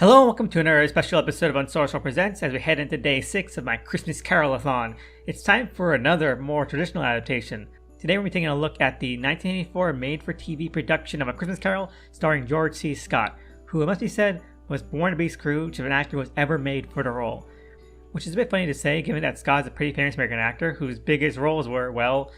Hello and welcome to another special episode of Unsourced Presents as we head into day 6 of my Christmas Carol-A-Thon. It's time for another more traditional adaptation. Today we're taking a look at the 1984 made-for-TV production of A Christmas Carol starring George C. Scott, who, it must be said, was born to be Scrooge if an actor was ever made for the role. Which is a bit funny to say, given that Scott is a pretty famous American actor whose biggest roles were, well,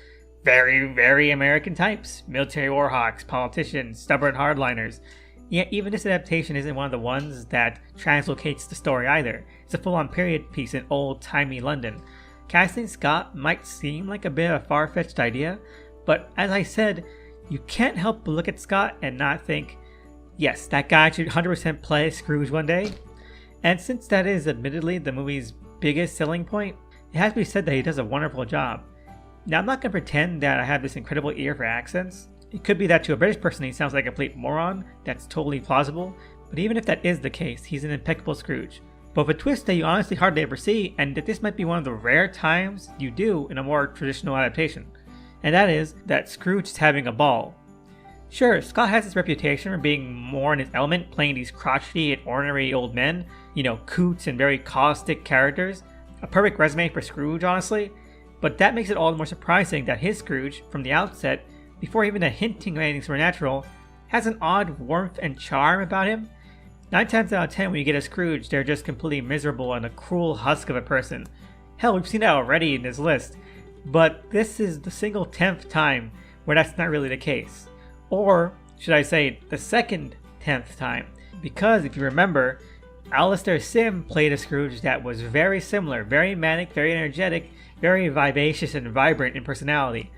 very American types. Military war hawks, politicians, stubborn hardliners. Yet even this adaptation isn't one of the ones that translocates the story either. It's a full-on period piece in old-timey London. Casting Scott might seem like a bit of a far-fetched idea, but as I said, you can't help but look at Scott and not think, yes, that guy should 100% play Scrooge one day. And since that is admittedly the movie's biggest selling point, it has to be said that he does a wonderful job. Now, I'm not going to pretend that I have this incredible ear for accents. It could be that to a British person he sounds like a complete moron. That's totally plausible. But even if that is the case, he's an impeccable Scrooge. But with a twist that you honestly hardly ever see, and that this might be one of the rare times you do in a more traditional adaptation. And that is that Scrooge is having a ball. Sure, Scott has his reputation for being more in his element, playing these crotchety and ornery old men, coots and very caustic characters. A perfect resume for Scrooge, honestly. But that makes it all the more surprising that his Scrooge, from the outset, before even a hinting of anything supernatural, has an odd warmth and charm about him. 9 times out of 10 when you get a Scrooge, they're just completely miserable and a cruel husk of a person. Hell, we've seen that already in this list. But this is the single 10th time where that's not really the case. Or, should I say, the second 10th time. Because if you remember, Alastair Sim played a Scrooge that was very similar, very manic, very energetic, very vivacious and vibrant in personality.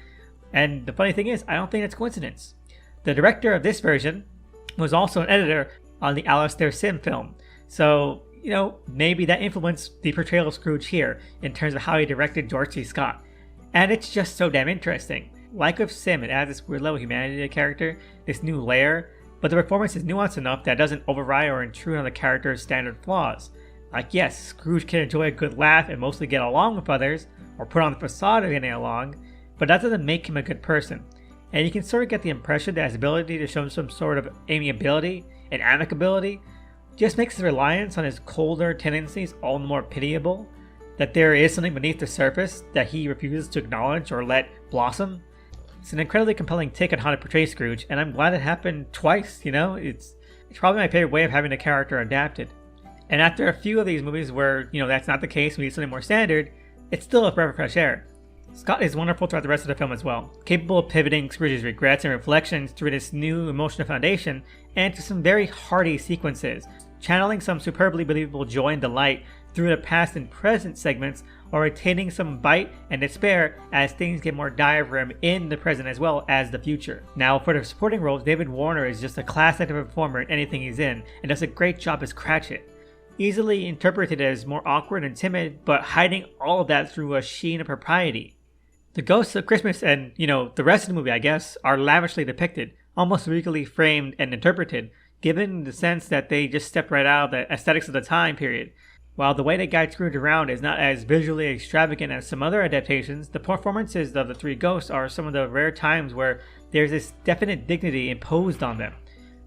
And the funny thing is, I don't think it's coincidence. The director of this version was also an editor on the Alastair Sim film. So, maybe that influenced the portrayal of Scrooge here in terms of how he directed George C. Scott. And it's just so damn interesting. Like with Sim, it adds this weird level of humanity to the character, this new layer, but the performance is nuanced enough that it doesn't override or intrude on the character's standard flaws. Like, yes, Scrooge can enjoy a good laugh and mostly get along with others, or put on the facade of getting along, but that doesn't make him a good person. And you can sort of get the impression that his ability to show some sort of amiability and amicability just makes his reliance on his colder tendencies all the more pitiable, that there is something beneath the surface that he refuses to acknowledge or let blossom. It's an incredibly compelling take on how to portray Scrooge, and I'm glad it happened twice, It's probably my favorite way of having a character adapted. And after a few of these movies where, that's not the case, we need something more standard, it's still a breath of fresh air. Scott is wonderful throughout the rest of the film as well, capable of pivoting Scrooge's regrets and reflections through this new emotional foundation and to some very hearty sequences, channeling some superbly believable joy and delight through the past and present segments, or retaining some bite and despair as things get more dire for him in the present as well as the future. Now, for the supporting roles, David Warner is just a class act of a performer in anything he's in, and does a great job as Cratchit. Easily interpreted as more awkward and timid, but hiding all of that through a sheen of propriety. The ghosts of Christmas and, the rest of the movie, I guess, are lavishly depicted, almost regally framed and interpreted, given the sense that they just step right out of the aesthetics of the time period. While the way they guide Scrooge around is not as visually extravagant as some other adaptations, the performances of the three ghosts are some of the rare times where there's this definite dignity imposed on them.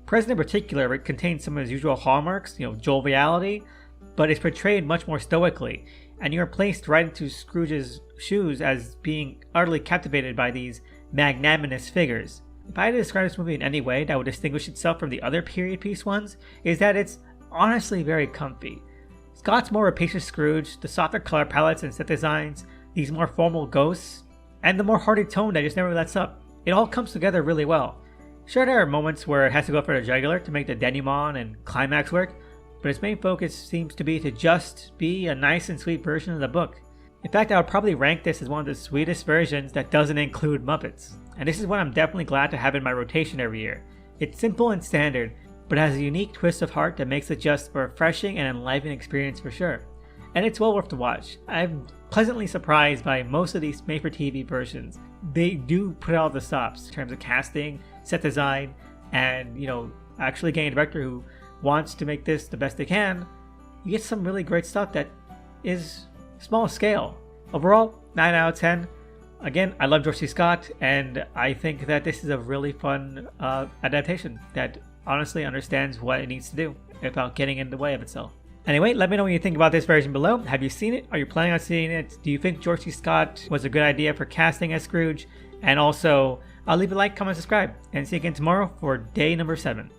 Present in particular, it contains some of his usual hallmarks, joviality, but is portrayed much more stoically, and you are placed right into Scrooge's shoes as being utterly captivated by these magnanimous figures. If I had to describe this movie in any way that would distinguish itself from the other period piece ones, is that it's honestly very comfy. Scott's more rapacious Scrooge, the softer color palettes and set designs, these more formal ghosts, and the more hearty tone that just never lets up, it all comes together really well. Sure, there are moments where it has to go for the jugular to make the denouement and climax work, but its main focus seems to be to just be a nice and sweet version of the book. In fact, I would probably rank this as one of the sweetest versions that doesn't include Muppets. And this is what I'm definitely glad to have in my rotation every year. It's simple and standard, but has a unique twist of heart that makes it just a refreshing and enlivening experience for sure. And it's well worth the watch. I'm pleasantly surprised by most of these made-for-TV versions. They do put out the stops in terms of casting, set design, and, actually getting a director who wants to make this the best they can. You get some really great stuff that is small scale. Overall, 9 out of 10. Again, I love George C. Scott, and I think that this is a really fun adaptation that honestly understands what it needs to do. without getting in the way of itself. Anyway, let me know what you think about this version below. Have you seen it? Are you planning on seeing it? Do you think George C. Scott was a good idea for casting as Scrooge? And also, I'll leave a like, comment, subscribe, and see you again tomorrow for day number 7.